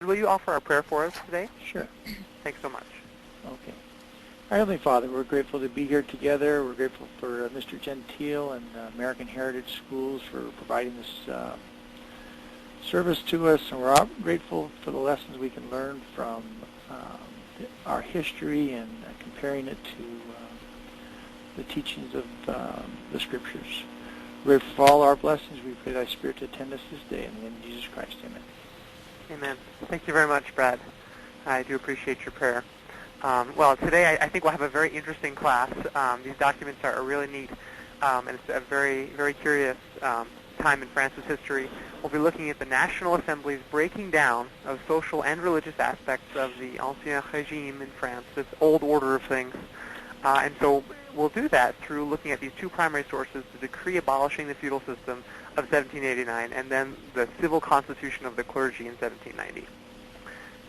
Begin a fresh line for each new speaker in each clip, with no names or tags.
will you offer our prayer for us today?
Sure.
Thanks so much.
Okay. Our Heavenly Father, we're grateful to be here together. We're grateful for Mr. Gentile and American Heritage Schools for providing this service to us, and we're grateful for the lessons we can learn from our history and comparing it to the teachings of the Scriptures. We're grateful for all our blessings. We pray Thy Spirit to attend us this day. In the name of Jesus Christ, amen.
Amen. Thank you very much, Brad. I do appreciate your prayer. Well, today I think we'll have a very interesting class. These documents are really neat, and it's a very, very curious time in France's history. We'll be looking at the National Assembly's breaking down of social and religious aspects of the Ancien Régime in France, this old order of things. And so we'll do that through looking at these two primary sources, the decree abolishing the feudal system of 1789 and then the civil constitution of the clergy in 1790.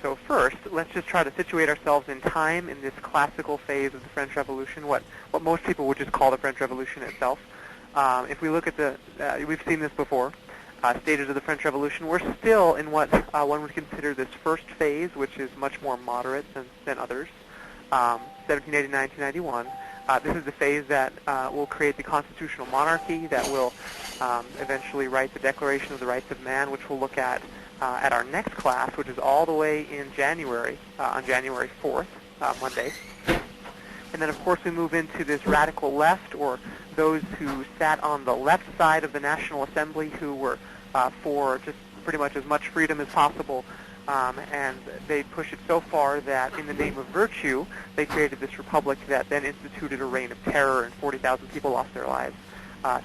So first, let's just try to situate ourselves in time in this classical phase of the French Revolution, what most people would just call the French Revolution itself. If we look at we've seen this before, stages of the French Revolution, we're still in what one would consider this first phase, which is much more moderate than others, 1789 to 91. This is the phase that will create the constitutional monarchy that will eventually write the Declaration of the Rights of Man, which we'll look at our next class, which is all the way in January, on January 4th, Monday. And then, of course, we move into this radical left, or those who sat on the left side of the National Assembly, who were for just pretty much as much freedom as possible. And they push it so far that in the name of virtue, they created this republic that then instituted a reign of terror, and 40,000 people lost their lives.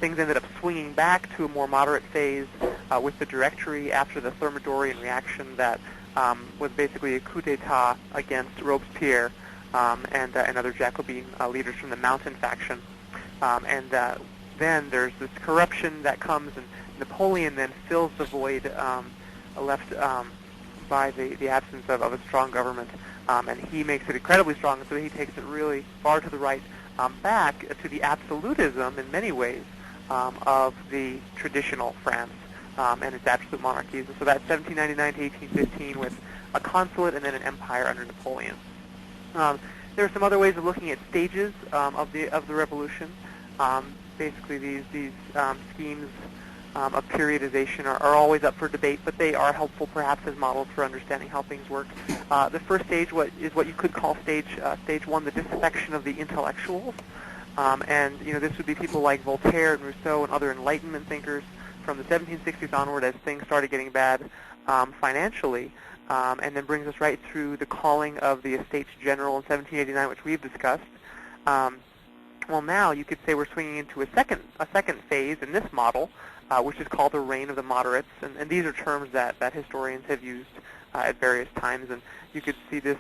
Things ended up swinging back to a more moderate phase with the Directory after the Thermidorian reaction that was basically a coup d'etat against Robespierre and other Jacobin leaders from the Mountain faction. And then there's this corruption that comes, and Napoleon then fills the void left by the absence of a strong government, and he makes it incredibly strong, and so he takes it really far to the right, back to the absolutism in many ways of the traditional France and its absolute monarchies. And so that's 1799 to 1815 with a consulate and then an empire under Napoleon. There are some other ways of looking at stages of the revolution. Basically, these schemes of periodization are always up for debate, but they are helpful perhaps as models for understanding how things work. The first stage is what you could call stage one, the disaffection of the intellectuals. And this would be people like Voltaire and Rousseau and other Enlightenment thinkers from the 1760s onward as things started getting bad financially, and then brings us right through the calling of the Estates General in 1789, which we've discussed. Well, now you could say we're swinging into a second phase in this model, which is called the reign of the moderates, and these are terms that historians have used at various times, and you could see this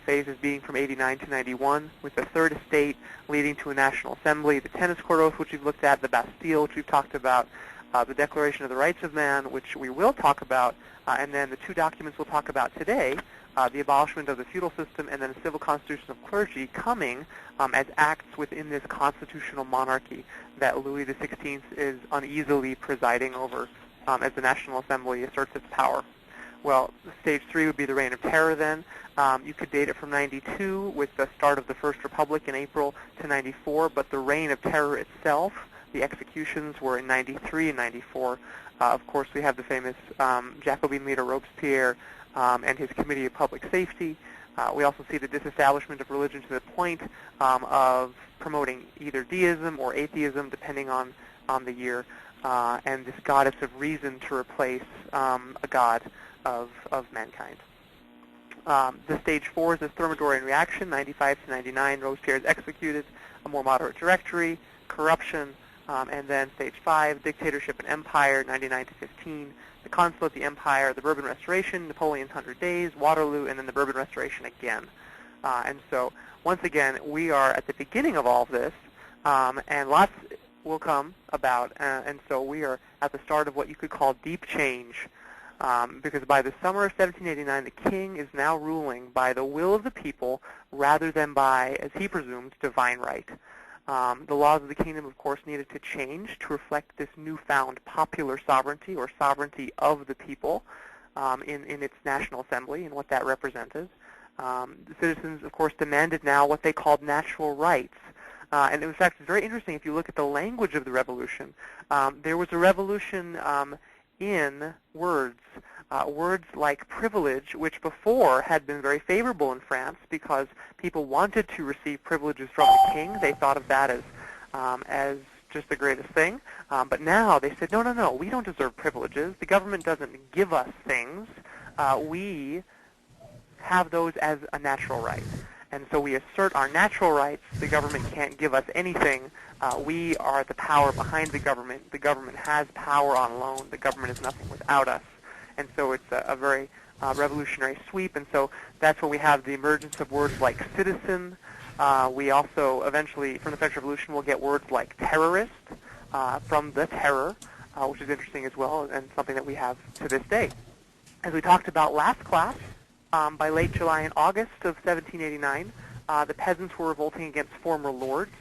phase as being from 89 to 91, with the Third Estate leading to a National Assembly, the Tennis Court Oath, which we've looked at, the Bastille, which we've talked about, the Declaration of the Rights of Man, which we will talk about, and then the two documents we'll talk about today, the abolishment of the feudal system and then the civil constitution of clergy, coming as acts within this constitutional monarchy that Louis XVI is uneasily presiding over as the National Assembly asserts its power. Well, stage 3 would be the reign of terror then. You could date it from 92 with the start of the First Republic in April to 94, but the reign of terror itself, the executions, were in 93 and 94. Of course, we have the famous Jacobin leader Robespierre and his Committee of Public Safety. We also see the disestablishment of religion to the point of promoting either deism or atheism, depending on the year, and this goddess of reason to replace a god of mankind. The stage 4 is the Thermidorian reaction, 95 to 99. Robespierre is executed, a more moderate Directory, corruption, and then stage 5, dictatorship and empire, 99 to 15. The consulate, the empire, the Bourbon Restoration, Napoleon's 100 Days, Waterloo, and then the Bourbon Restoration again. And so, once again, we are at the beginning of all of this, and lots will come about, and so we are at the start of what you could call deep change, because by the summer of 1789, the king is now ruling by the will of the people rather than by, as he presumed, divine right. The laws of the kingdom, of course, needed to change to reflect this newfound popular sovereignty, or sovereignty of the people. in its National Assembly and what that represented. The citizens, of course, demanded now what they called natural rights. And in fact, it's very interesting if you look at the language of the revolution. There was a revolution in words. Words like privilege, which before had been very favorable in France because people wanted to receive privileges from the king. They thought of that as just the greatest thing. But now they said, no, no, no, we don't deserve privileges. The government doesn't give us things. We have those as a natural right. And so we assert our natural rights. The government can't give us anything. We are the power behind the government. The government has power on loan. The government is nothing without us. And so it's a very revolutionary sweep. And so that's when we have the emergence of words like citizen. We also eventually, from the French Revolution, will get words like terrorist from the terror, which is interesting as well and something that we have to this day. As we talked about last class, by late July and August of 1789, the peasants were revolting against former lords.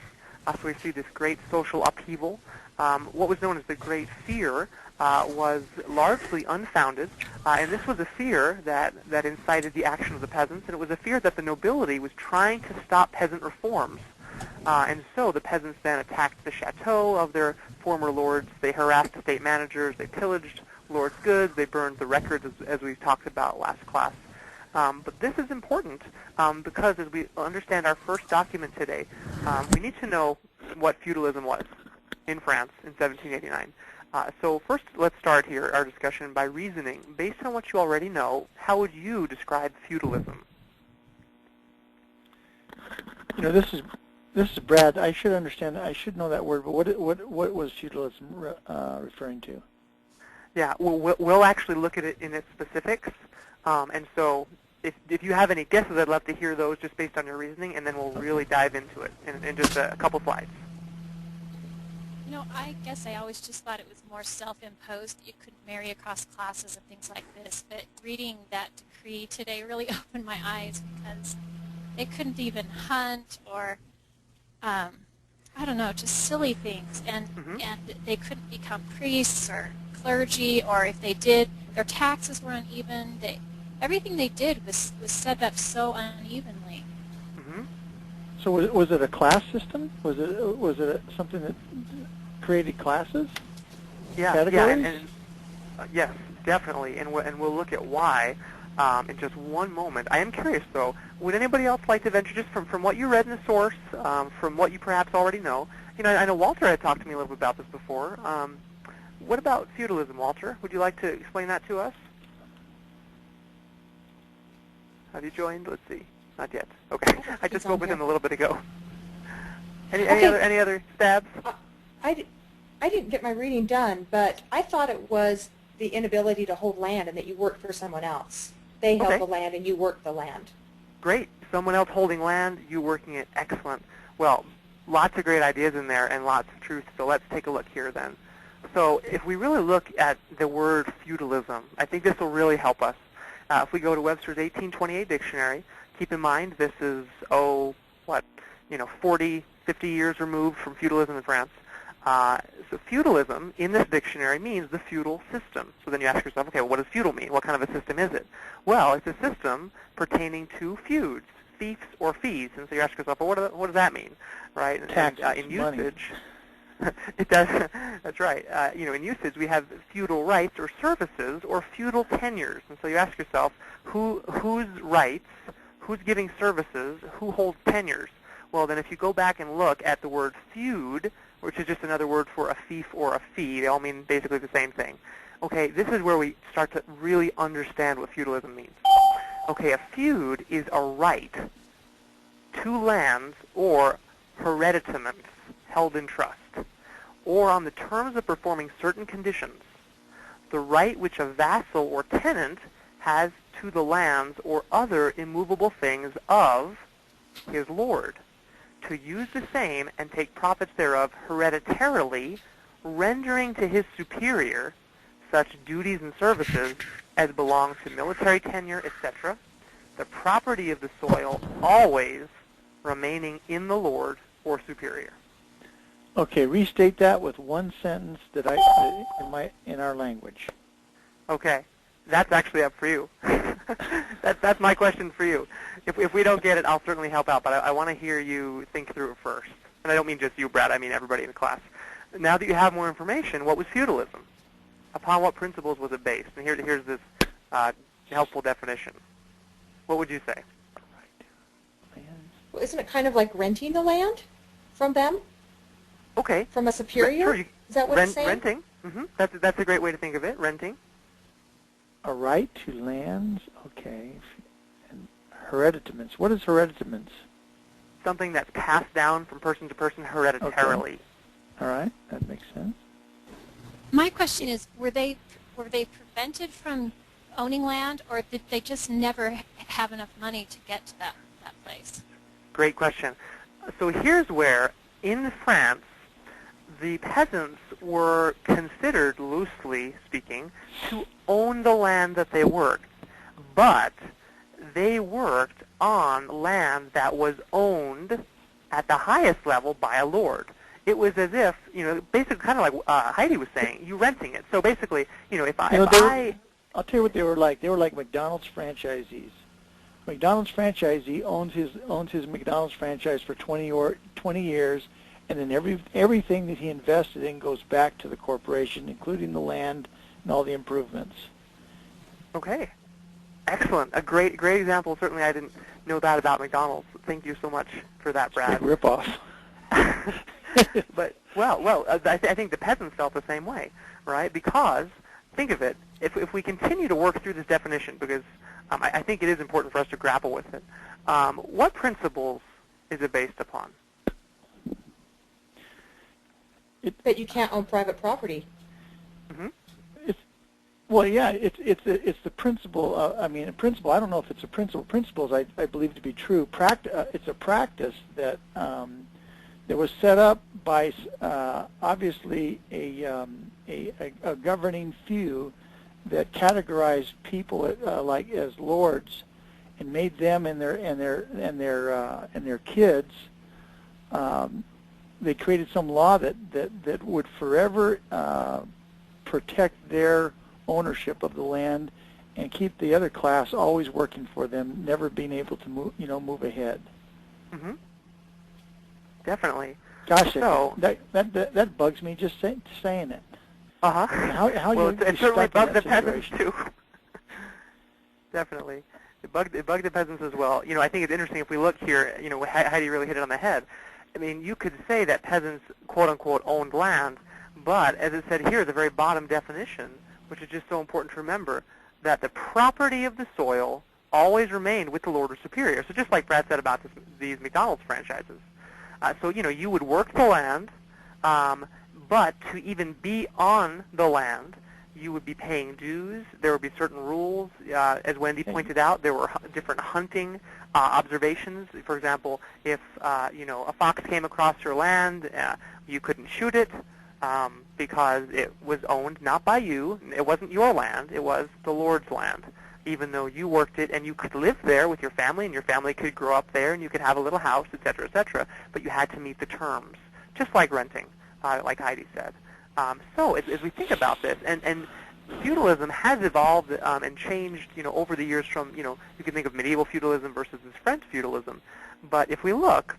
So we see this great social upheaval. What was known as the Great Fear was largely unfounded, and this was a fear that incited the action of the peasants, and it was a fear that the nobility was trying to stop peasant reforms. And so the peasants then attacked the chateau of their former lords. They harassed the state managers. They pillaged lords' goods. They burned the records, as we talked about last class. But this is important because as we understand our first document today, we need to know what feudalism was in France in 1789. So first, let's start here our discussion by reasoning. Based on what you already know, how would you describe feudalism?
You know, this is Brad. I should understand. I should know that word. But what was feudalism referring to?
Yeah, we'll actually look at it in its specifics, and so if you have any guesses, I'd love to hear those just based on your reasoning, and then we'll really dive into it in just a couple slides.
You know, I guess I always just thought it was more self-imposed. You could marry across classes and things like this, but reading that decree today really opened my eyes because they couldn't even hunt or, I don't know, just silly things, and they couldn't become priests or clergy, or if they did, their taxes were uneven. Everything they did was set up so unevenly.
So was it a class system? Was it something that created classes?
Yeah,
categories?
and yes, definitely, and we'll look at why in just one moment. I am curious, though, would anybody else like to venture, just from what you read in the source, from what you perhaps already know? You know, I know Walter had talked to me a little bit about this before. What about feudalism, Walter? Would you like to explain that to us? Have you joined? Let's see. Not yet. Okay. I just spoke with him a little bit ago. Any other stabs?
I didn't get my reading done, but I thought it was the inability to hold land and that you worked for someone else. They held the land and you worked the land.
Great. Someone else holding land, you working it. Excellent. Well, lots of great ideas in there and lots of truth, so let's take a look here then. So if we really look at the word feudalism, I think this will really help us. If we go to Webster's 1828 dictionary, keep in mind this is, 40, 50 years removed from feudalism in France. So feudalism in this dictionary means the feudal system. So then you ask yourself, okay, well, what does feudal mean? What kind of a system is it? Well, it's a system pertaining to feuds, fiefs or fees. And so you ask yourself, well, what does that mean? Right?
Taxes,
in usage, it does. That's right. In usage, we have feudal rights or services or feudal tenures. And so you ask yourself, whose rights, who's giving services, who holds tenures? Well, then if you go back and look at the word feud, which is just another word for a fief or a fee, they all mean basically the same thing. Okay, this is where we start to really understand what feudalism means. Okay, a feud is a right to lands or hereditaments held in trust, or on the terms of performing certain conditions, the right which a vassal or tenant has to the lands or other immovable things of his lord, to use the same and take profits thereof hereditarily, rendering to his superior such duties and services as belong to military tenure, etc., the property of the soil always remaining in the lord or superior.
Okay, restate that with one sentence that in our language.
Okay, That's actually up for you. That's my question for you. If we don't get it, I'll certainly help out, but I want to hear you think through it first. And I don't mean just you, Brad. I mean everybody in the class. Now that you have more information, what was feudalism? Upon what principles was it based? And here's this helpful definition. What would you say?
Well, isn't it kind of like renting the land from them?
Okay.
From a superior?
Sure,
Is that what it's saying?
Renting. That's a great way to think of it. Renting.
A right to lands, okay. And hereditaments. What is hereditaments?
Something that's passed down from person to person hereditarily.
Okay. All right, that makes sense.
My question is, were they prevented from owning land, or did they just never have enough money to get to that place?
Great question. So here's where, in France, the peasants were considered, loosely speaking, to own the land that they worked. But they worked on land that was owned at the highest level by a lord. It was as if, basically kind of like Heidi was saying, you renting it. So basically, I'll
tell you what they were like. They were like McDonald's franchisees. McDonald's franchisee owns his McDonald's franchise for 20 years, and then everything that he invested in goes back to the corporation, including the land and all the improvements.
Okay. Excellent. A great example. Certainly I didn't know that about McDonald's. Thank you so much for that, Brad.
Big ripoff.
But, I think the peasants felt the same way, right? Because, think of it, if we continue to work through this definition, because I think it is important for us to grapple with it, what principles is it based upon?
That you can't own private property.
Mm-hmm.
It's the principle. A principle. I don't know if it's a principle. Principles I believe to be true. It's a practice that that was set up by obviously a governing few that categorized people like as lords, and made them and their kids. They created some law that would forever protect their ownership of the land and keep the other class always working for them, never being able to move ahead.
Mm-hmm. Definitely.
Gosh,
so,
that bugs me just saying it.
Uh-huh.
How
it certainly bugged the peasants too. Definitely. It bugged the peasants as well. I think it's interesting if we look here, Heidi really hit it on the head. I mean, you could say that peasants, quote-unquote, owned land, but as it said here, the very bottom definition, which is just so important to remember, that the property of the soil always remained with the lord or superior. So just like Brad said about these McDonald's franchises. So, you would work the land, but to even be on the land, you would be paying dues. There would be certain rules. As Wendy pointed out, there were different hunting observations. For example, if a fox came across your land, you couldn't shoot it because it was owned not by you. It wasn't your land. It was the Lord's land, even though you worked it, and you could live there with your family, and your family could grow up there, and you could have a little house, et cetera, but you had to meet the terms, just like renting, like Heidi said. So as we think about this, and feudalism has evolved and changed, over the years from, you can think of medieval feudalism versus this French feudalism. But if we look,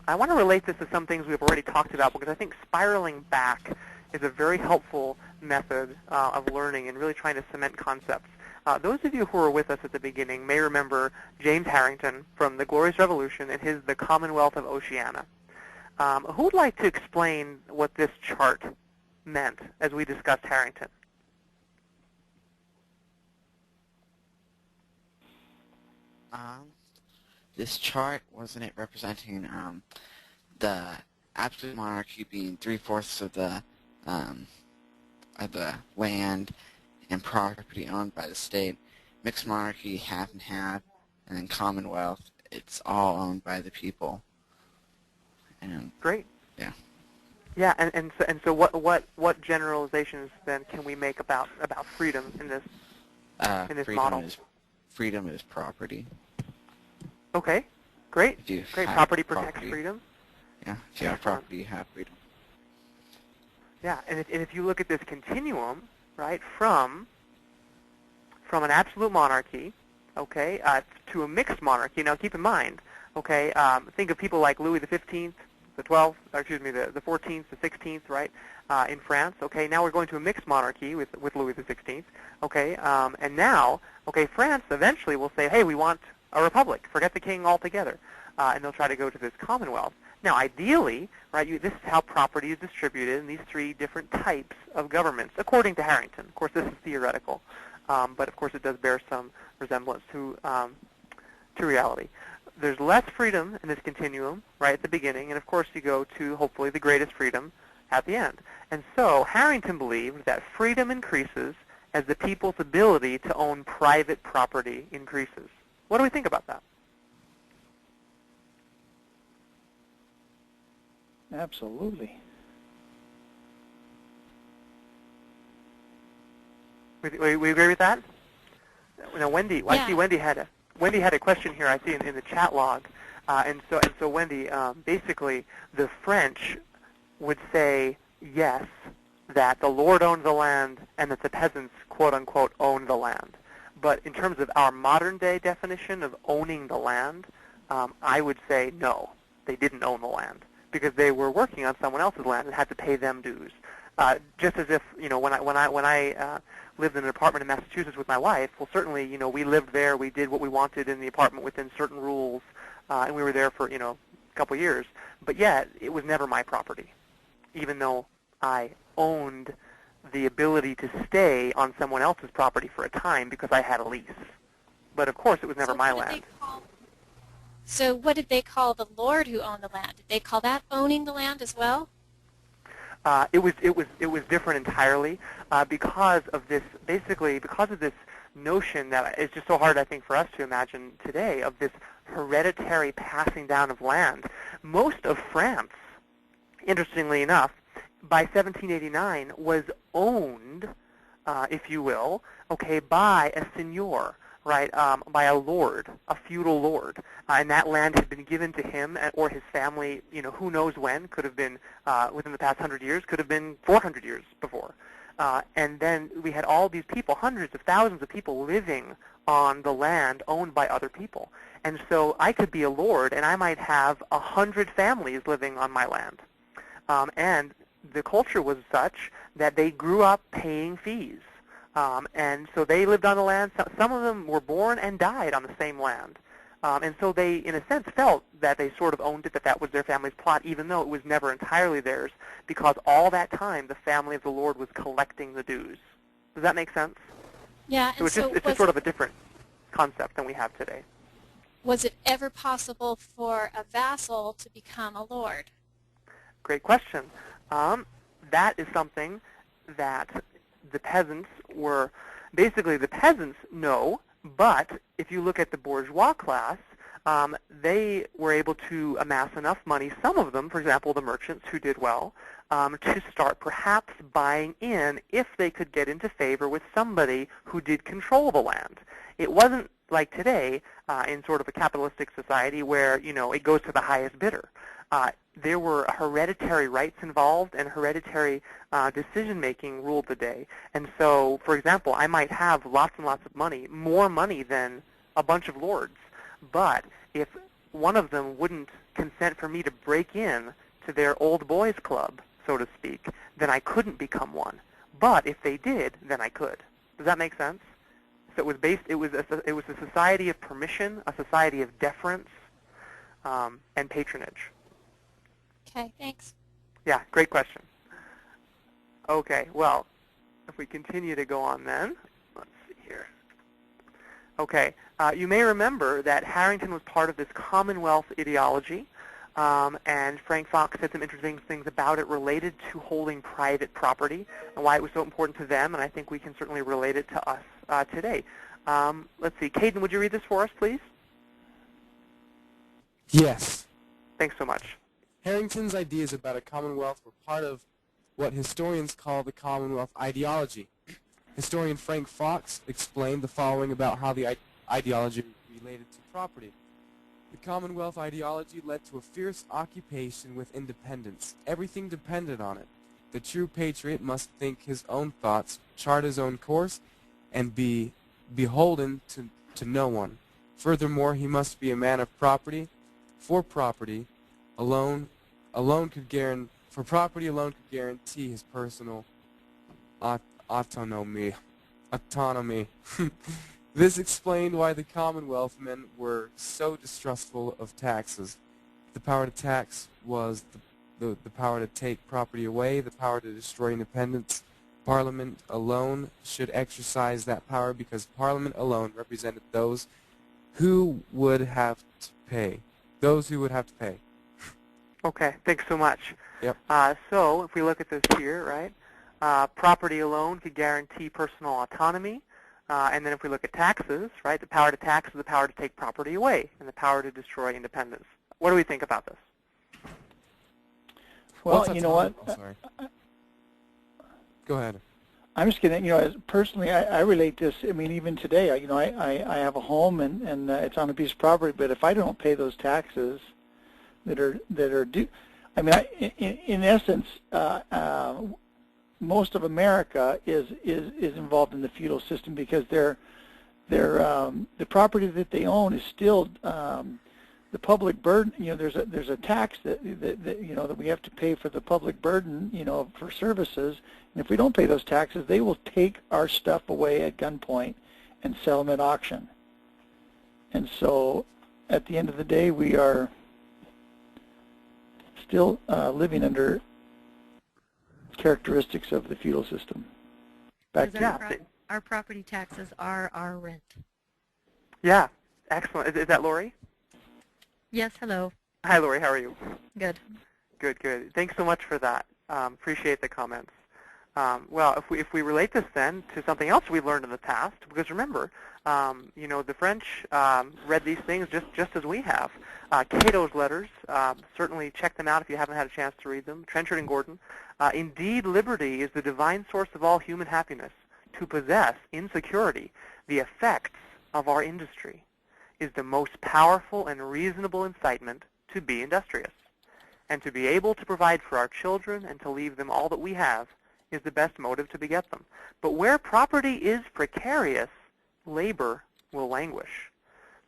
I want to relate this to some things we've already talked about, because I think spiraling back is a very helpful method of learning and really trying to cement concepts. Those of you who were with us at the beginning may remember James Harrington from the Glorious Revolution and the Commonwealth of Oceana. Who would like to explain what this chart meant as we discussed Harrington?
This chart, wasn't it representing the absolute monarchy being 3/4 of the land and property owned by the state, mixed monarchy half and half, and then Commonwealth, it's all owned by the people. And great. Yeah.
Yeah, and so what generalizations then can we make about freedom in this model?
Freedom is property.
Okay, great. Great. Property protects freedom.
Yeah. If you have property, you have freedom.
Yeah, and if you look at this continuum, right, from from an absolute monarchy, okay, to a mixed monarchy. Now, keep in mind, okay, think of people like Louis the 15th, the 12th, or excuse me, the 14th, the 16th, right, in France. Okay, now we're going to a mixed monarchy with Louis the 16th. Okay, and now, okay, France eventually will say, hey, we want a republic. Forget the king altogether, and they'll try to go to this Commonwealth. Now, ideally, right, this is how property is distributed in these three different types of governments, according to Harrington. Of course, this is theoretical, but of course it does bear some resemblance to reality. There's less freedom in this continuum, right, at the beginning, and of course you go to, hopefully, the greatest freedom at the end. And so Harrington believed that freedom increases as the people's ability to own private property increases. What do we think about that?
Absolutely.
We agree with that? Now, Wendy,
Yeah.
I see Wendy had a question here. I see in the chat log, and so Wendy, basically, the French would say yes, that the Lord owns the land and that the peasants, quote unquote, own the land. But in terms of our modern day definition of owning the land, I would say no, they didn't own the land because they were working on someone else's land and had to pay them dues. Just as if, when I lived in an apartment in Massachusetts with my wife, well, certainly, we lived there, we did what we wanted in the apartment within certain rules, and we were there for, a couple years. But yet, it was never my property, even though I owned the ability to stay on someone else's property for a time because I had a lease. But of course, it was never my land.
So what did they call the lord who owned the land? Did they call that owning the land as well?
It was different entirely because of this. Basically, because of this notion that it's just so hard, I think, for us to imagine today of this hereditary passing down of land. Most of France, interestingly enough, by 1789 was owned, if you will, okay, by a seigneur, right, by a lord, a feudal lord, and that land had been given to him or his family, who knows when, could have been within the past 100 years, could have been 400 years before. And then we had all these people, hundreds of thousands of people living on the land owned by other people. And so I could be a lord, and I might have 100 families living on my land. And the culture was such that they grew up paying fees. And so they lived on the land. Some of them were born and died on the same land. And so they, in a sense, felt that they sort of owned it, that was their family's plot, even though it was never entirely theirs, because all that time the family of the Lord was collecting the dues. Does that make sense?
Yeah.
So it's just sort of a different concept than we have today.
Was it ever possible for a vassal to become a lord?
Great question. That is something that the peasants were, basically the peasants know, but if you look at the bourgeois class, they were able to amass enough money, some of them, for example, the merchants who did well, to start perhaps buying in if they could get into favor with somebody who did control the land. It wasn't like today in sort of a capitalistic society where, it goes to the highest bidder. There were hereditary rights involved, and hereditary decision-making ruled the day. And so, for example, I might have lots and lots of money, more money than a bunch of lords. But if one of them wouldn't consent for me to break in to their old boys club, so to speak, then I couldn't become one. But if they did, then I could. Does that make sense? So it was a society of permission, a society of deference, and patronage.
Okay, thanks.
Yeah, great question. Okay, well, if we continue to go on then, let's see here. Okay, you may remember that Harrington was part of this Commonwealth ideology, and Frank Fox said some interesting things about it related to holding private property and why it was so important to them, and I think we can certainly relate it to us today. Let's see, Caden, would you read this for us, please?
Yes.
Thanks so much.
Harrington's ideas about a commonwealth were part of what historians call the Commonwealth ideology. Historian Frank Fox explained the following about how the ideology related to property. The Commonwealth ideology led to a fierce occupation with independence. Everything depended on it. The true patriot must think his own thoughts, chart his own course, and be beholden to no one. Furthermore, he must be a man of property, for property alone could guarantee his personal autonomy. This explained why the Commonwealth men were so distrustful of taxes. The power to tax was the power to take property away, the power to destroy independence. Parliament alone should exercise that power because Parliament alone represented those who would have to pay.
Okay, thanks so much.
Yep.
So if we look at this here, right, property alone could guarantee personal autonomy. And then if we look at taxes, right, the power to tax is the power to take property away and the power to destroy independence. What do we think about this?
Well, you know what?
Oh, sorry. Go ahead.
I'm just going to, personally, I relate this. I mean, even today, I have a home and it's on a piece of property, but if I don't pay those taxes that are due, I mean, in essence, most of America is involved in the feudal system because the property that they own is still the public burden. There's a tax that we have to pay for the public burden, for services. And if we don't pay those taxes, they will take our stuff away at gunpoint and sell them at auction. And so, at the end of the day, we are still living under characteristics of the feudal system. Back to you.
Our property taxes are our rent.
Yeah, excellent. Is that Lori?
Yes, hello.
Hi, Lori. How are you?
Good.
Good, good. Thanks so much for that. Appreciate the comments. Well, if we relate this then to something else we've learned in the past, because remember, the French read these things just as we have. Cato's letters, certainly check them out if you haven't had a chance to read them. Trenchard and Gordon. Indeed, liberty is the divine source of all human happiness. To possess, in security, the effects of our industry is the most powerful and reasonable incitement to be industrious. And to be able to provide for our children and to leave them all that we have is the best motive to beget them. But where property is precarious, labor will languish.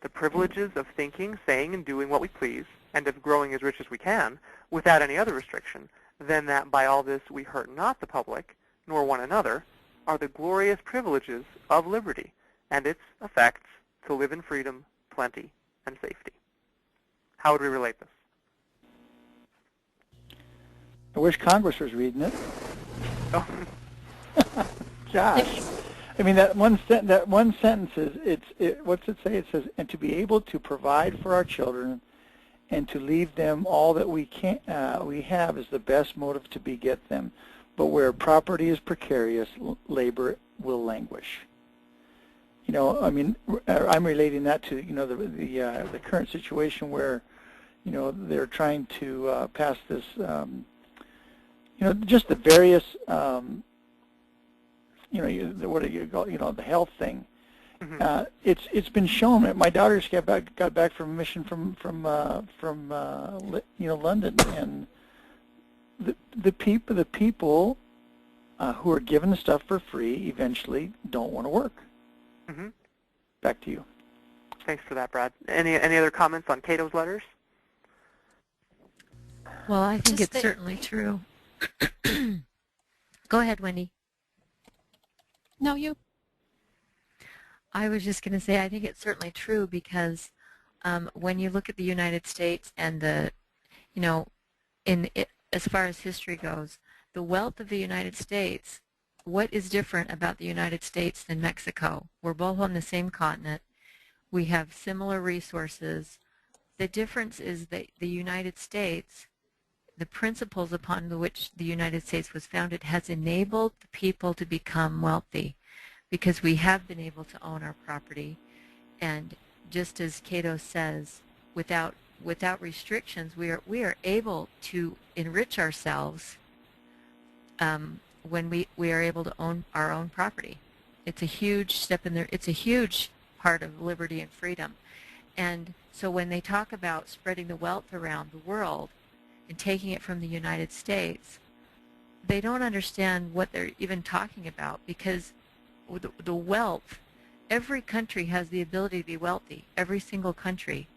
The privileges of thinking, saying, and doing what we please, and of growing as rich as we can, without any other restriction, than that by all this we hurt not the public, nor one another, are the glorious privileges of liberty, and its effects to live in freedom, plenty, and safety. How would we relate this?
I wish Congress was reading it.
Oh.
Gosh. I mean, that one sentence is, what's it say? It says, and to be able to provide for our children and to leave them all that we have is the best motive to beget them. But where property is precarious, labor will languish. I mean, I'm relating that to, the current situation where, they're trying to pass this, just the various, what do you call, the health thing. Mm-hmm. It's been shown. My daughter just got back from a mission from London, and the people who are given the stuff for free eventually don't want to work. Mm-hmm. Back to you.
Thanks for that, Brad. Any other comments on Cato's letters?
Well, I think it's certainly true. Go ahead, Wendy.
No, you.
I was just going to say I think it's certainly true because when you look at the United States and as far as history goes, the wealth of the United States, what is different about the United States than Mexico? We're both on the same continent. We have similar resources. The difference is that the United States, the principles upon which the United States was founded, has enabled the people to become wealthy because we have been able to own our property. And just as Cato says, without restrictions, we are able to enrich ourselves when we are able to own our own property. It's a huge step in there. It's a huge part of liberty and freedom. And so when they talk about spreading the wealth around the world and taking it from the United States, they don't understand what they're even talking about because the wealth Every country has the ability to be wealthy. Every single country.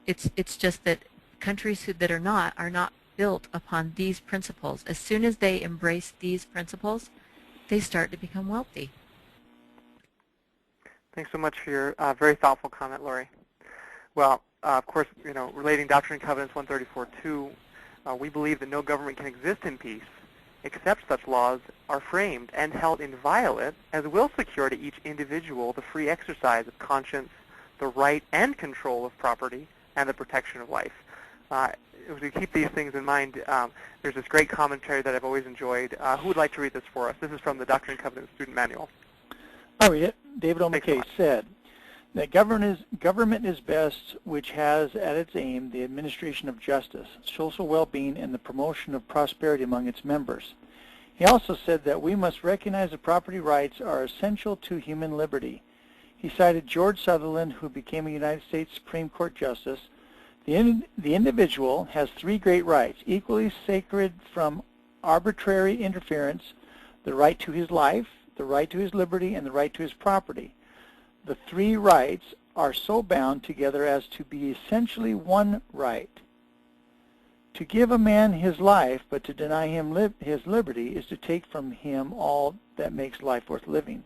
It's just that countries that are not built upon these principles. As soon as they embrace these principles, they start to become wealthy.
Thanks so much for your very thoughtful comment, Lori. Well, of course, relating Doctrine and Covenants 134.2, we believe that no government can exist in peace except such laws are framed and held inviolate as will secure to each individual the free exercise of conscience, the right and control of property, and the protection of life. As we keep these things in mind, there's this great commentary that I've always enjoyed. Who would like to read this for us? This is from the Doctrine and Covenants Student Manual.
I'll read it. David O. McKay said that government is best which has at its aim the administration of justice, social well-being, and the promotion of prosperity among its members. He also said that we must recognize that property rights are essential to human liberty. He cited George Sutherland, who became a United States Supreme Court Justice. The individual has three great rights, equally sacred from arbitrary interference: the right to his life, the right to his liberty, and the right to his property. The three rights are so bound together as to be essentially one right. To give a man his life, but to deny him his liberty, is to take from him all that makes life worth living.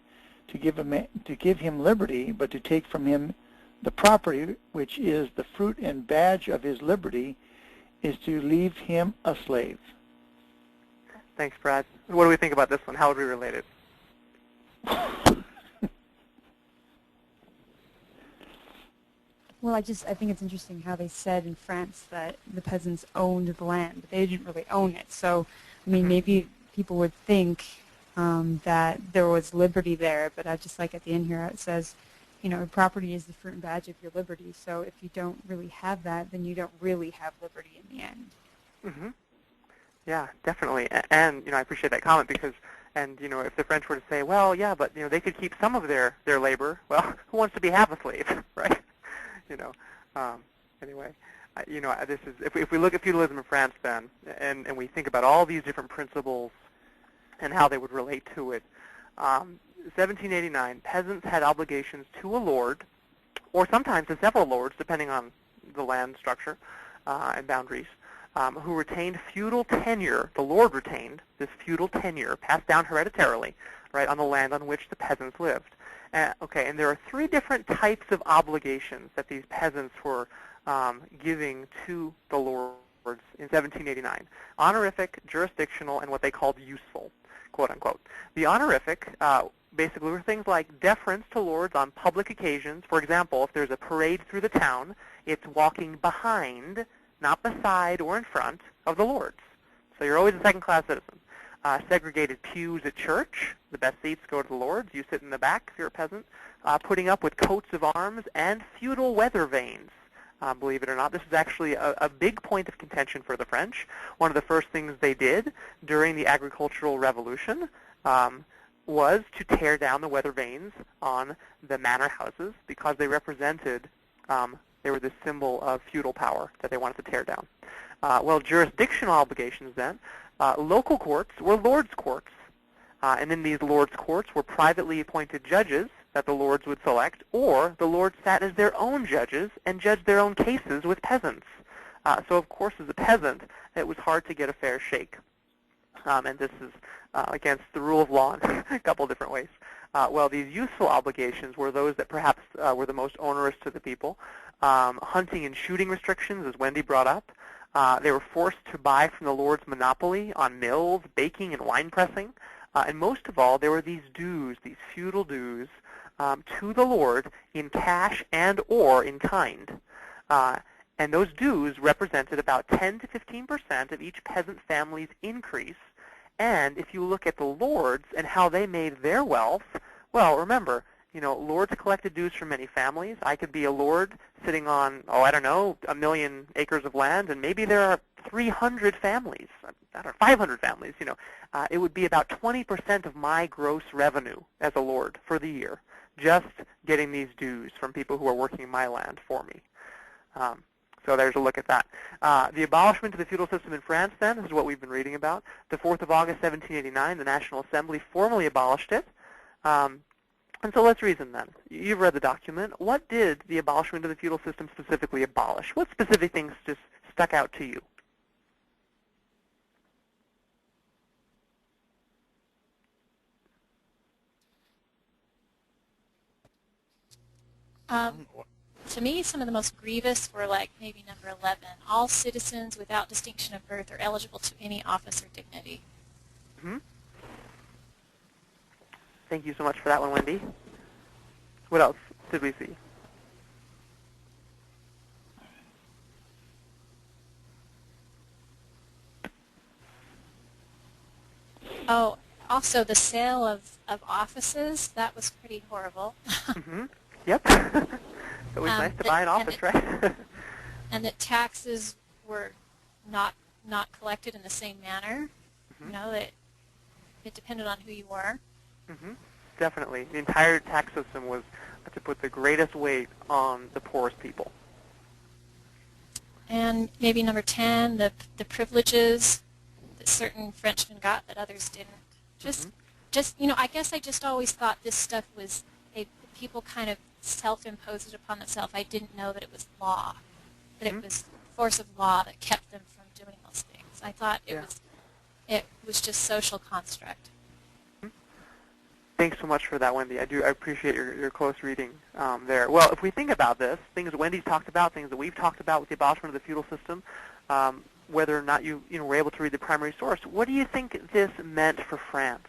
To give him liberty, but to take from him the property which is the fruit and badge of his liberty, is to leave him a slave.
Thanks, Brad. What do we think about this one? How would we relate it?
Well, I think it's interesting how they said in France that the peasants owned the land, but they didn't really own it. So, I mean, maybe people would think that there was liberty there, but I just like at the end here it says, property is the fruit and badge of your liberty. So if you don't really have that, then you don't really have liberty in the end.
Mm-hmm. Yeah, definitely. And I appreciate that comment because, if the French were to say, well, yeah, but they could keep some of their labor. Well, who wants to be half a slave, right? Anyway, this is if we look at feudalism in France then, and we think about all these different principles and how they would relate to it. 1789, peasants had obligations to a lord, or sometimes to several lords, depending on the land structure and boundaries, who retained feudal tenure. The lord retained this feudal tenure, passed down hereditarily, right, on the land on which the peasants lived. And there are three different types of obligations that these peasants were giving to the lords in 1789. Honorific, jurisdictional, and what they called useful, quote unquote. The honorific basically were things like deference to lords on public occasions. For example, if there's a parade through the town, it's walking behind, not beside or in front of the lords. So you're always a second-class citizen. Segregated pews at church. The best seats go to the lords. You sit in the back if you're a peasant. Putting up with coats of arms and feudal weather vanes. Believe it or not, this is actually a big point of contention for the French. One of the first things they did during the agricultural revolution was to tear down the weather vanes on the manor houses because they represented, they were the symbol of feudal power that they wanted to tear down. Jurisdictional obligations then. Local courts were lords' courts, and in these lords' courts were privately appointed judges that the lords would select, or the lords sat as their own judges and judged their own cases with peasants. So, of course, as a peasant, it was hard to get a fair shake. And this is against the rule of law in a couple different ways. These useful obligations were those that perhaps were the most onerous to the people. Hunting and shooting restrictions, as Wendy brought up. They were forced to buy from the lord's monopoly on mills, baking, and wine pressing. And most of all, there were these dues, these feudal dues, to the lord in cash and or in kind. And those dues represented about 10 to 15% of each peasant family's increase. And if you look at the lords and how they made their wealth, well, remember, lords collected dues from many families. I could be a lord sitting on, 1 million acres of land, and maybe there are 300 families, 500 families, It would be about 20% of my gross revenue as a lord for the year, just getting these dues from people who are working my land for me. So there's a look at that. The abolishment of the feudal system in France, then, is what we've been reading about. The 4th of August, 1789, the National Assembly formally abolished it. And so let's reason then. You've read the document. What did the abolishment of the feudal system specifically abolish? What specific things just stuck out to you?
To me, some of the most grievous were like maybe number 11. All citizens without distinction of birth are eligible to any office or dignity.
Mm-hmm. Thank you so much for that one, Wendy. What else did we see?
Oh, also the sale of offices, that was pretty horrible.
Mm-hmm. Yep. It was nice to buy an office, right?
And that taxes were not collected in the same manner.
Mm-hmm.
You know, that it depended on who you were.
Mm-hmm. Definitely. The entire tax system was to put the greatest weight on the poorest people.
And maybe number 10, the privileges that certain Frenchmen got that others didn't. Just you know, I guess I just always thought this stuff was people kind of self-imposed it upon themselves. I didn't know that it was law, that it was force of law that kept them from doing those things. I thought it was just social construct.
Thanks so much for that, Wendy. I appreciate your close reading there. Well, if we think about this, things that Wendy's talked about, things that we've talked about with the abolishment of the feudal system, whether or not you were able to read the primary source, what do you think this meant for France?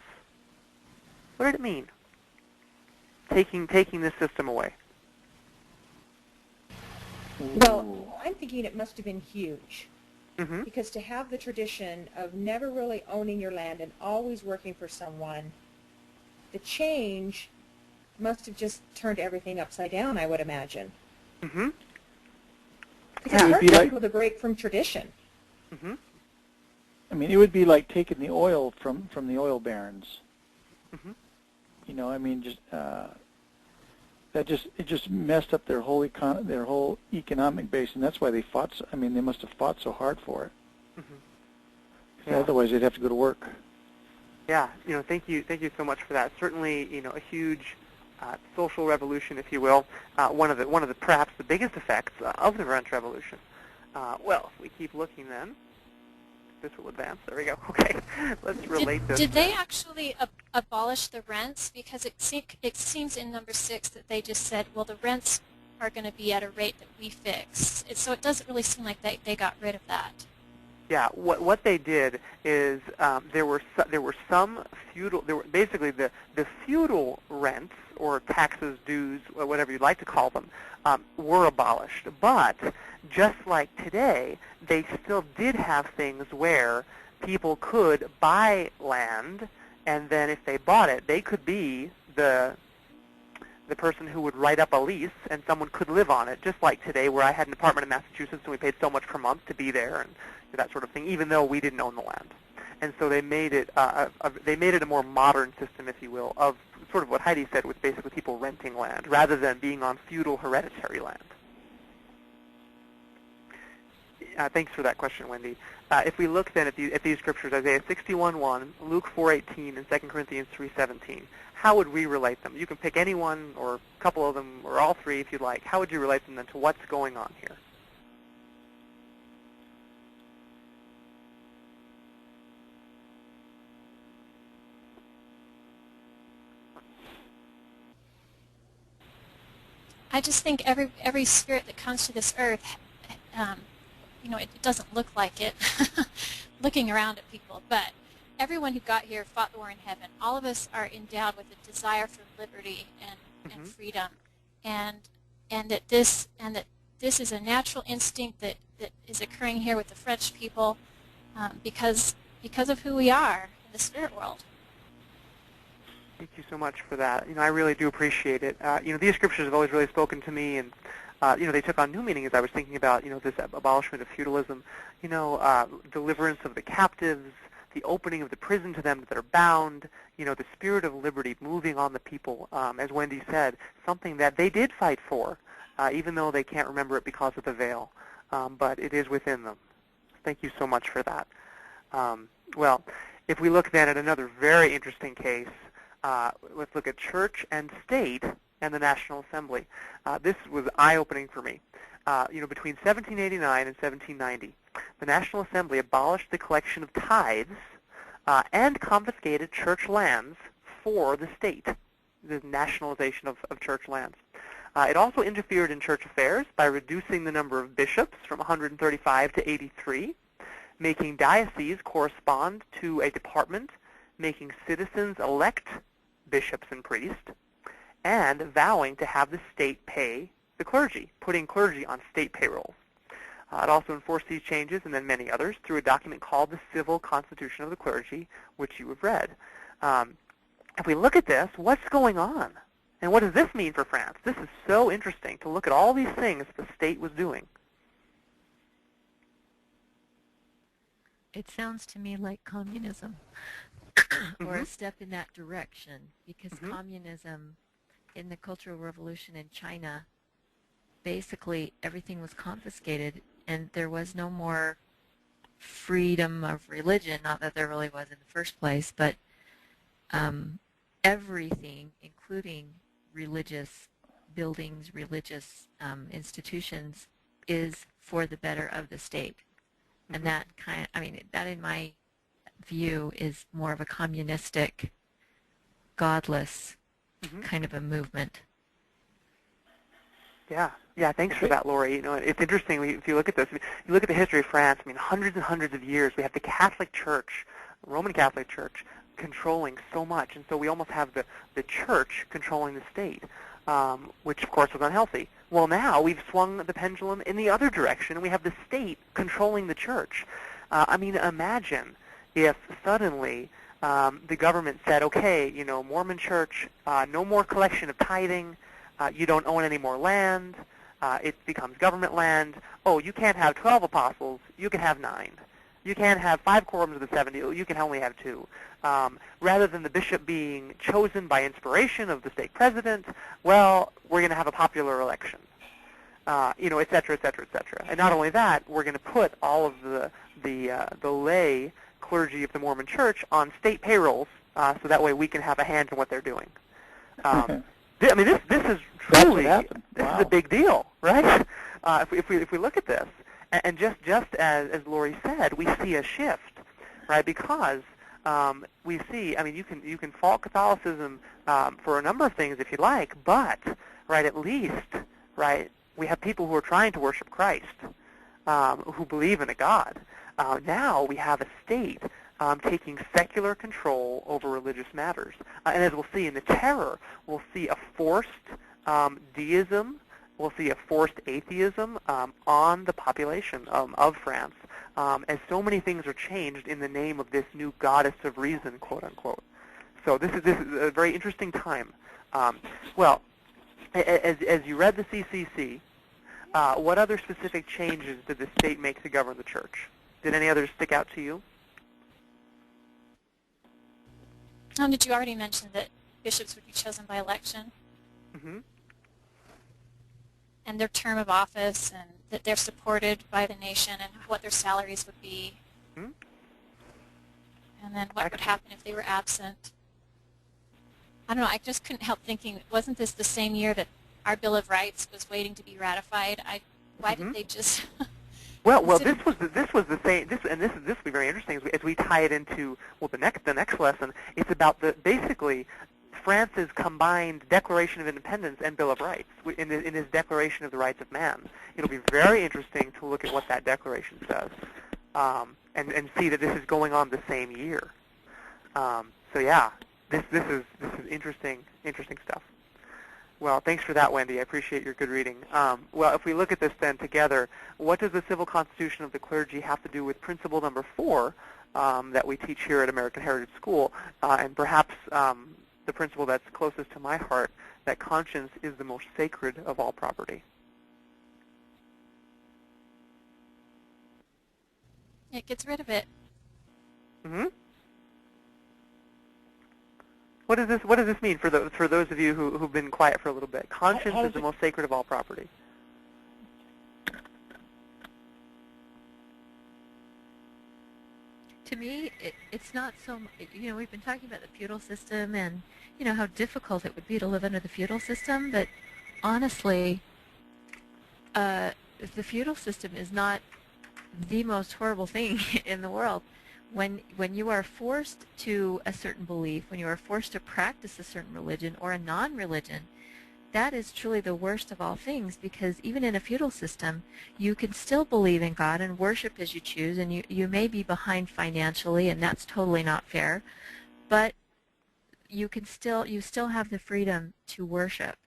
What did it mean? Taking this system away.
Well, I'm thinking it must have been huge.
Mm-hmm.
Because to have the tradition of never really owning your land and always working for someone, the change must have just turned everything upside down, I would imagine.
Mm-hmm.
Because it would be with a break from tradition.
Mm-hmm.
I mean, it would be like taking the oil from the oil barons.
Mm-hmm.
You know, I mean, it just messed up their whole economic base, and that's why they fought. They must have fought so hard for it. Mm-hmm. Yeah. Otherwise, they'd have to go to work.
Yeah, thank you so much for that. Certainly, a huge social revolution, if you will. One of the perhaps the biggest effects of the French Revolution. Well, if we keep looking, then this will advance. There we go. Okay, let's relate this.
Did they actually abolish the rents? Because it seems in number 6 that they just said, well, the rents are going to be at a rate that we fix. So it doesn't really seem like they got rid of that.
Yeah, what they did is there were some feudal. There were basically the feudal rents or taxes, dues, or whatever you'd like to call them, were abolished. But just like today, they still did have things where people could buy land, and then if they bought it, they could be the person who would write up a lease, and someone could live on it, just like today, where I had an apartment in Massachusetts, and we paid so much per month to be there, and that sort of thing, even though we didn't own the land. And so they made it a more modern system, if you will, of sort of what Heidi said, with basically people renting land rather than being on feudal hereditary land. Thanks for that question, Wendy. If we look then at these scriptures, Isaiah 61:1, Luke 4:18, and 2 Corinthians 3:17, how would we relate them? You can pick any one or a couple of them or all three if you'd like. How would you relate them then to what's going on here?
I just think every spirit that comes to this earth, it doesn't look like it, looking around at people, but everyone who got here fought the war in heaven. All of us are endowed with a desire for liberty and freedom, and that this is a natural instinct that is occurring here with the French people because of who we are in the spirit world.
Thank you so much for that. I really do appreciate it. These scriptures have always really spoken to me, and they took on new meaning as I was thinking about, this abolishment of feudalism, deliverance of the captives, the opening of the prison to them that are bound, the spirit of liberty moving on the people, as Wendy said, something that they did fight for, even though they can't remember it because of the veil, but it is within them. Thank you so much for that. Well, if we look then at another very interesting case Let's look at church and state and the National Assembly. This was eye-opening for me. Between 1789 and 1790, the National Assembly abolished the collection of tithes and confiscated church lands for the state, the nationalization of church lands. It also interfered in church affairs by reducing the number of bishops from 135 to 83, making dioceses correspond to a department, making citizens elect bishops and priests, and vowing to have the state pay the clergy, putting clergy on state payrolls. It also enforced these changes, and then many others, through a document called the Civil Constitution of the Clergy, which you have read. If we look at this, what's going on? And what does this mean for France? This is so interesting to look at all these things the state was doing.
It sounds to me like communism, or a step in that direction, because communism in the Cultural Revolution in China, basically everything was confiscated and there was no more freedom of religion, not that there really was in the first place, but everything, including religious buildings, religious institutions, is for the better of the state. And that that in my view is more of a communistic, godless kind of a movement.
Yeah, thanks for that, Lori. It's interesting if you look at this. You look at the history of France. Hundreds and hundreds of years. We have the Catholic Church, Roman Catholic Church, controlling so much, and so we almost have the church controlling the state, which of course was unhealthy. Well, now we've swung the pendulum in the other direction, and we have the state controlling the church. Imagine if suddenly the government said, okay, Mormon Church, no more collection of tithing. You don't own any more land. It becomes government land. Oh, you can't have 12 apostles. You can have 9. You can't have 5 quorums of the 70. You can only have 2. Rather than the bishop being chosen by inspiration of the stake president, well, we're going to have a popular election, et cetera, et cetera, et cetera. And not only that, we're going to put all of the lay clergy of the Mormon Church on state payrolls, so that way we can have a hand in what they're doing. This is truly this is a big deal, right? If we look at this, and just as Lori said, we see a shift, right? Because we see, you can fault Catholicism for a number of things if you like, but at least we have people who are trying to worship Christ, who believe in a God. Now we have a state taking secular control over religious matters. And as we'll see in the Terror, we'll see a forced deism, we'll see a forced atheism on the population of France, as so many things are changed in the name of this new goddess of reason, quote unquote. So this is a very interesting time. Well, as you read the CCC, what other specific changes did the state make to govern the church? Did any others stick out to you?
Did you already mention that bishops would be chosen by election? And their term of office, and that they're supported by the nation, and what their salaries would be. And then what would happen if they were absent. I don't know, I just couldn't help thinking, wasn't this the same year that our Bill of Rights was waiting to be ratified? Why did they just...
Well, this was the same. This will be very interesting as we tie it into the next lesson. It's about basically France's combined Declaration of Independence and Bill of Rights in his Declaration of the Rights of Man. It'll be very interesting to look at what that declaration says, and see that this is going on the same year. So yeah, this is interesting stuff. Well, thanks for that, Wendy. I appreciate your good reading. Well, if we look at this then together, what does the Civil Constitution of the Clergy have to do with principle number 4 that we teach here at American Heritage School, and perhaps the principle that's closest to my heart, that conscience is the most sacred of all property?
It gets rid of it.
What does this mean for those of you who've been quiet for a little bit? Conscience is the most sacred of all property.
to me, it's not so, we've been talking about the feudal system and, how difficult it would be to live under the feudal system, but honestly, the feudal system is not the most horrible thing in the world. When you are forced to a certain belief, when you are forced to practice a certain religion or a non-religion, that is truly the worst of all things, because even in a feudal system, you can still believe in God and worship as you choose, and you may be behind financially, and that's totally not fair, but you still have the freedom to worship.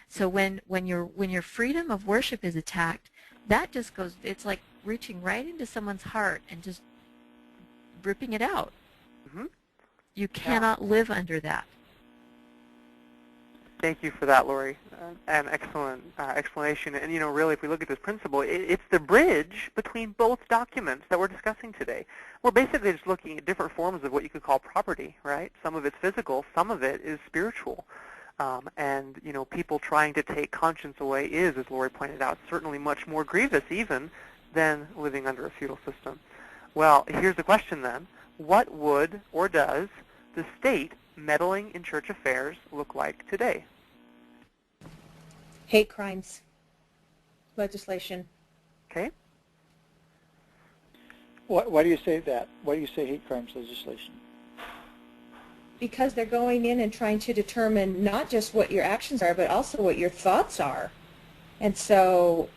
So when your freedom of worship is attacked, that just goes, it's like reaching right into someone's heart and just ripping it out.
Mm-hmm.
You cannot live under that.
Thank you for that, Lori. An excellent explanation. And, really, if we look at this principle, it's the bridge between both documents that we're discussing today. We're basically just looking at different forms of what you could call property, right? Some of it's physical, some of it is spiritual. And, people trying to take conscience away is, as Lori pointed out, certainly much more grievous even than living under a feudal system. Well, here's the question then. What would or does the state meddling in church affairs look like today?
Hate crimes legislation.
Okay.
Why do you say that? Why do you say hate crimes legislation?
Because they're going in and trying to determine not just what your actions are, but also what your thoughts are. And so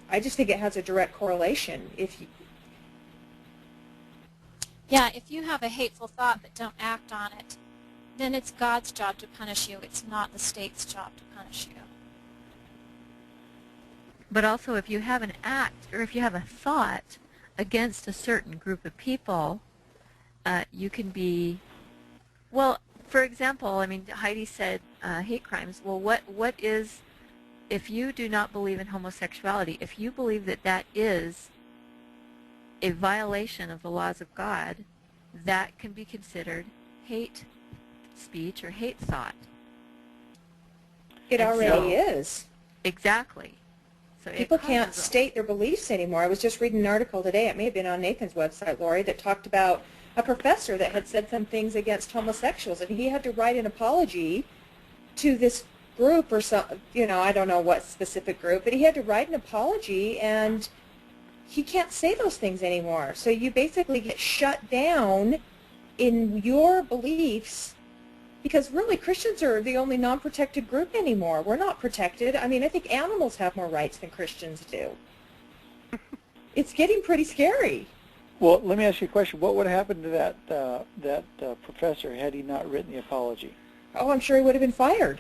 I just think it has a direct correlation.
Yeah, if you have a hateful thought but don't act on it, then it's God's job to punish you. It's not the state's job to punish you.
But also, if you have an act or if you have a thought against a certain group of people, you can be, well, for example, Heidi said hate crimes. Well, what is, if you do not believe in homosexuality, if you believe that that is a violation of the laws of God, that can be considered hate speech or hate thought.
It already is.
Exactly. So
people can't state their beliefs anymore. I was just reading an article today, it may have been on Nathan's website, Lori, that talked about a professor that had said some things against homosexuals, and he had to write an apology to this group or some, I don't know what specific group, but he had to write an apology, and he can't say those things anymore. So you basically get shut down in your beliefs, because really Christians are the only non-protected group anymore. We're not protected. I think animals have more rights than Christians do. It's getting pretty scary.
Well, let me ask you a question. What would happen to that professor had he not written the apology?
Oh, I'm sure he would have been fired.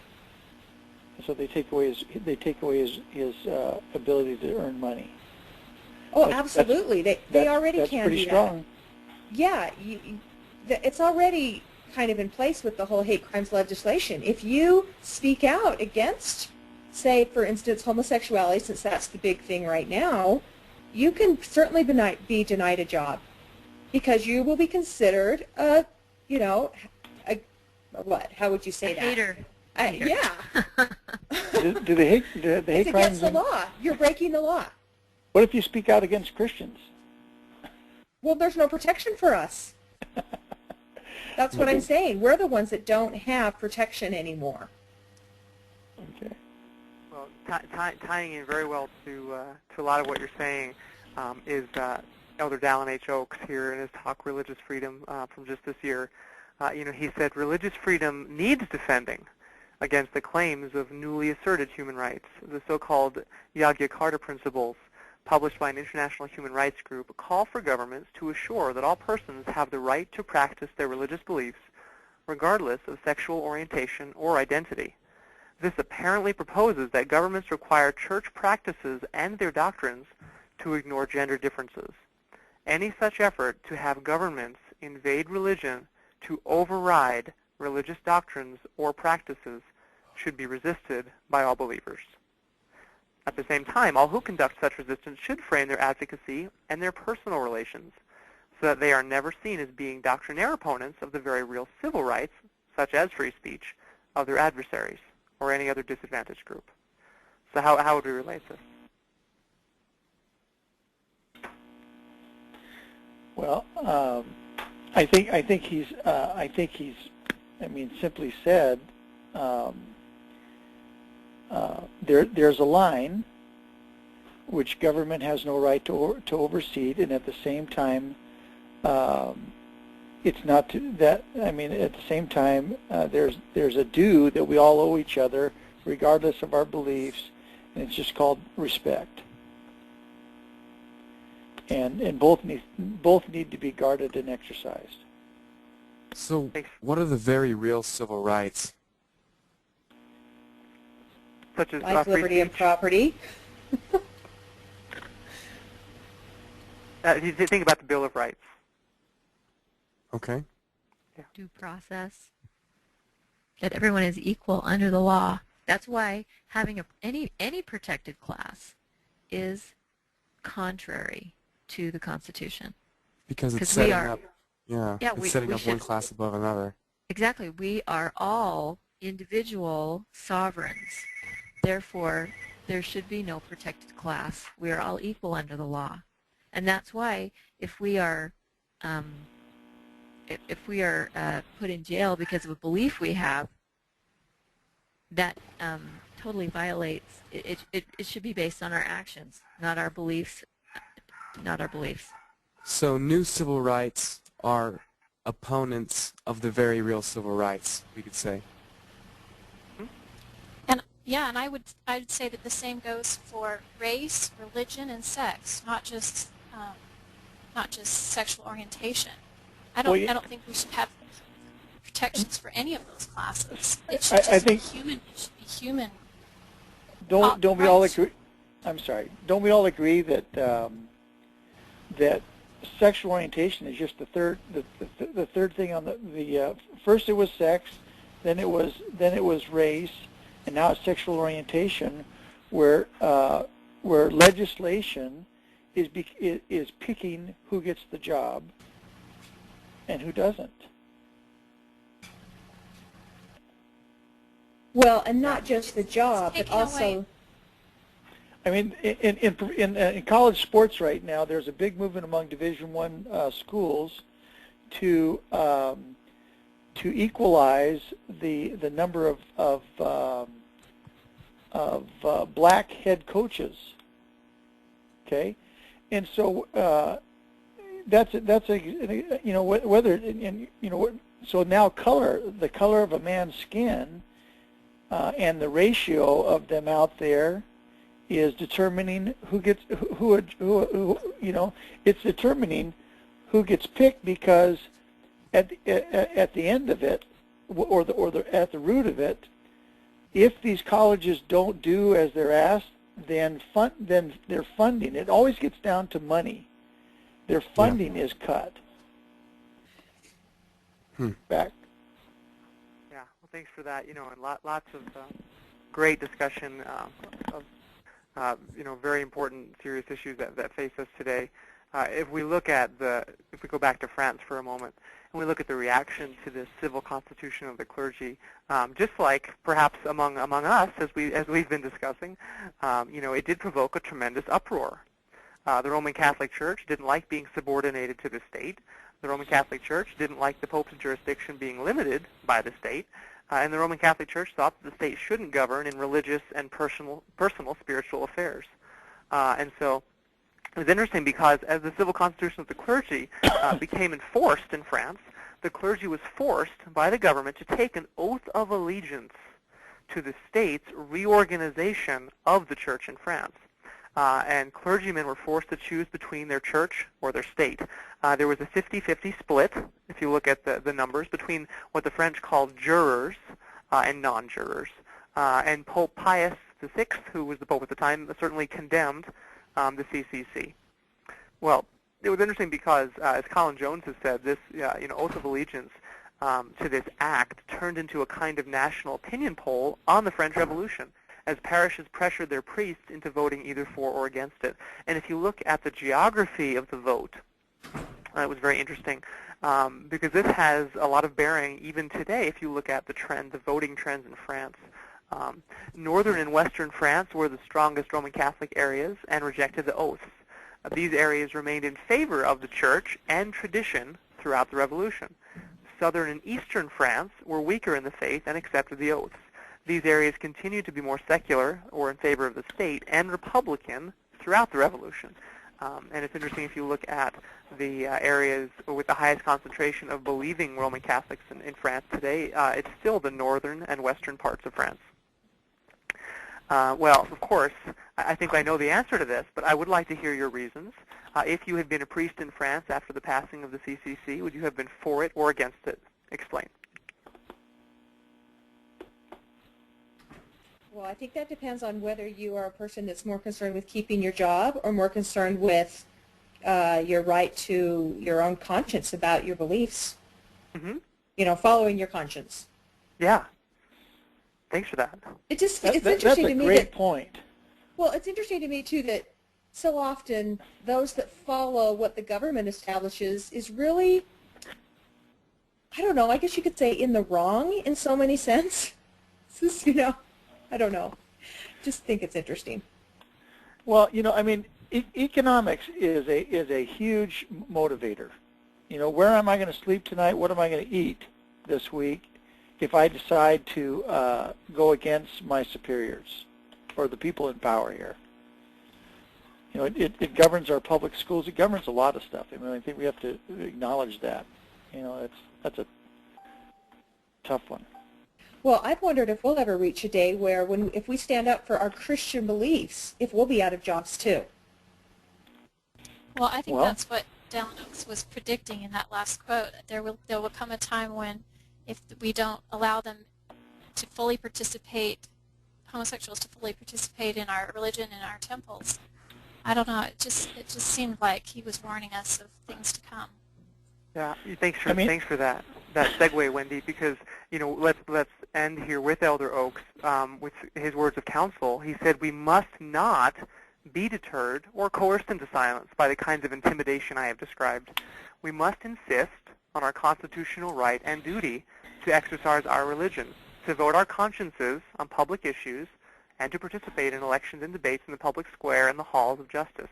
So they take away his ability to earn money.
Oh, absolutely. They already can do that.
That's pretty strong.
Yeah, it's already kind of in place with the whole hate crimes legislation. If you speak out against, say, for instance, homosexuality, since that's the big thing right now, you can certainly be denied a job, because you will be considered what? How would you say that?
Hater.
Yeah.
do the hate crimes?
It's against the law. You're breaking the law.
What if you speak out against Christians?
Well, there's no protection for us. That's what I'm saying. We're the ones that don't have protection anymore.
Okay. Well, tying in very well to a lot of what you're saying is Elder Dallin H. Oaks here in his talk, Religious Freedom, from just this year. He said religious freedom needs defending against the claims of newly asserted human rights, the so-called Yogyakarta principles, published by an international human rights group, call for governments to assure that all persons have the right to practice their religious beliefs regardless of sexual orientation or identity. This apparently proposes that governments require church practices and their doctrines to ignore gender differences. Any such effort to have governments invade religion to override religious doctrines or practices should be resisted by all believers. At the same time, all who conduct such resistance should frame their advocacy and their personal relations so that they are never seen as being doctrinaire opponents of the very real civil rights, such as free speech, of their adversaries or any other disadvantaged group. So how would we relate this?
Well, I think he's I mean, simply said, there's a line which government has no right to oversee, and at the same time, it's not to that. I mean, at the same time, there's a due that we all owe each other, regardless of our beliefs, and it's just called respect. And both need to be guarded and exercised.
So, what are the very real civil rights?
Such as
life, liberty, and property.
You think about the Bill of Rights.
Okay.
Yeah. Due process. That everyone is equal under the law. That's why having any protected class is contrary to the Constitution.
Because it's setting up, it's setting up one class above another.
Exactly. We are all individual sovereigns. Therefore, there should be no protected class. We are all equal under the law. And that's why if we are put in jail because of a belief we have, that totally violates, it should be based on our actions, not our beliefs.
So new civil rights are opponents of the very real civil rights, we could say.
And I would say that the same goes for race, religion, and sex, not just sexual orientation. I don't think we should have protections for any of those classes. It should just be human. It should be human.
Don't we all agree? I'm sorry. Don't we all agree that that sexual orientation is just the third thing on the first it was sex, then it was race, and now it's sexual orientation, where legislation is picking who gets the job and who doesn't.
Well, and not just the job, but also.
I mean, in college sports right now, there's a big movement among Division I schools to equalize the number of black head coaches. Okay, and so that's a whether so now the color of a man's skin and the ratio of them out there is determining who gets who it's determining who gets picked, because at the end of it, or at the root of it, if these colleges don't do as they're asked, then their funding, it always gets down to money. Their funding is cut. Back.
Yeah. Well, thanks for that. And lots of great discussion of very important, serious issues that face us today. If we go back to France for a moment, and we look at the reaction to the civil constitution of the clergy, just like perhaps among us, as we've been discussing, it did provoke a tremendous uproar. The Roman Catholic Church didn't like being subordinated to the state. The Roman Catholic Church didn't like the Pope's jurisdiction being limited by the state. And the Roman Catholic Church thought that the state shouldn't govern in religious and personal spiritual affairs. And so it was interesting because as the civil constitution of the clergy became enforced in France, the clergy was forced by the government to take an oath of allegiance to the state's reorganization of the church in France. And clergymen were forced to choose between their church or their state. There was a 50-50 split, if you look at the numbers, between what the French called jurors and non-jurors. And Pope Pius VI, who was the Pope at the time, certainly condemned the CCC. Well, it was interesting because, as Colin Jones has said, this oath of allegiance to this act turned into a kind of national opinion poll on the French Revolution, as parishes pressured their priests into voting either for or against it. And if you look at the geography of the vote, it was very interesting, because this has a lot of bearing even today if you look at the voting trends in France. Northern and western France were the strongest Roman Catholic areas and rejected the oaths. These areas remained in favor of the church and tradition throughout the Revolution. Southern and eastern France were weaker in the faith and accepted the oaths. These areas continued to be more secular or in favor of the state and Republican throughout the Revolution. And it's interesting if you look at the areas with the highest concentration of believing Roman Catholics in France today, it's still the northern and western parts of France. Well, of course, I think I know the answer to this, but I would like to hear your reasons. If you had been a priest in France after the passing of the CCC, would you have been for it or against it? Explain.
Well, I think that depends on whether you are a person that's more concerned with keeping your job or more concerned with your right to your own conscience about your beliefs.
Mm-hmm.
You know, following your conscience.
Yeah. Thanks for that.
It's interesting to me.
That's a great point.
Well, it's interesting to me, too, that so often those that follow what the government establishes is really, I don't know, I guess you could say in the wrong in so many sense. It's just, you know, I don't know. Just think it's interesting.
Well, you know, I mean, economics is a huge motivator. You know, where am I going to sleep tonight? What am I going to eat this week if I decide to go against my superiors or the people in power here? You know, it governs our public schools. It governs a lot of stuff. I mean, I think we have to acknowledge that. You know, that's a tough one.
Well, I've wondered if we'll ever reach a day where, if we stand up for our Christian beliefs, if we'll be out of jobs too.
Well, I think that's what Dallin Oaks was predicting in that last quote. There will come a time when, if we don't allow them to fully participate, homosexuals to fully participate in our religion and our temples. I don't know. It just seemed like he was warning us of things to come.
Yeah, thanks for that segue, Wendy. Because let's end here with Elder Oaks with his words of counsel. He said we must not be deterred or coerced into silence by the kinds of intimidation I have described. We must insist on our constitutional right and duty to exercise our religion, to vote our consciences on public issues, and to participate in elections and debates in the public square and the halls of justice.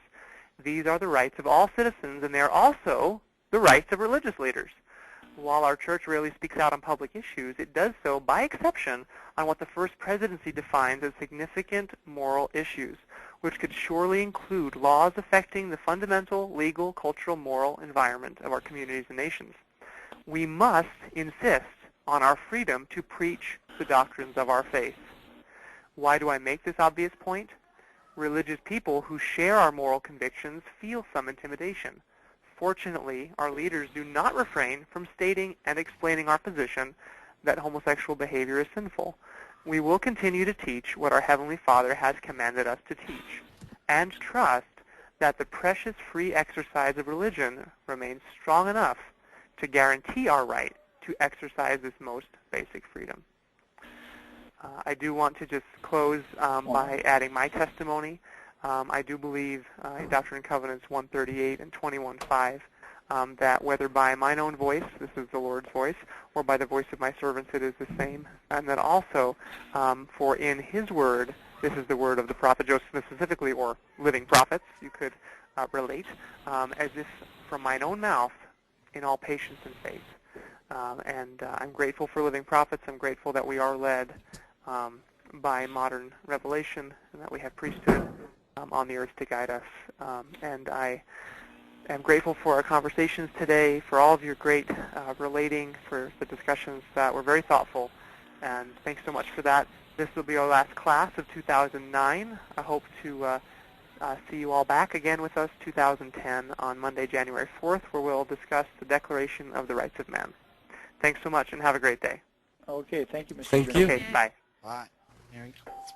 These are the rights of all citizens, and they are also the rights of religious leaders. While our church rarely speaks out on public issues, it does so, by exception, on what the First Presidency defines as significant moral issues, which could surely include laws affecting the fundamental, legal, cultural, moral environment of our communities and nations. We must insist on our freedom to preach the doctrines of our faith. Why do I make this obvious point? Religious people who share our moral convictions feel some intimidation. Fortunately, our leaders do not refrain from stating and explaining our position that homosexual behavior is sinful. We will continue to teach what our Heavenly Father has commanded us to teach, and trust that the precious free exercise of religion remains strong enough to guarantee our right to exercise this most basic freedom. I do want to just close by adding my testimony. I do believe in Doctrine and Covenants 138 and 21:5 that whether by mine own voice, this is the Lord's voice, or by the voice of my servants, it is the same. And that also, for in his word, this is the word of the prophet Joseph Smith specifically, or living prophets, you could relate, as if from mine own mouth, in all patience and faith. And I'm grateful for living prophets. I'm grateful that we are led by modern revelation and that we have priesthood on the earth to guide us. And I am grateful for our conversations today, for all of your great relating, for the discussions that were very thoughtful. And thanks so much for that. This will be our last class of 2009. I hope to see you all back again with us 2010 on Monday, January 4th, where we'll discuss the Declaration of the Rights of Man. Thanks so much, and have a great day.
Okay, thank you, Mr.
Thank you.
Okay, bye.
Bye. Merry Christmas.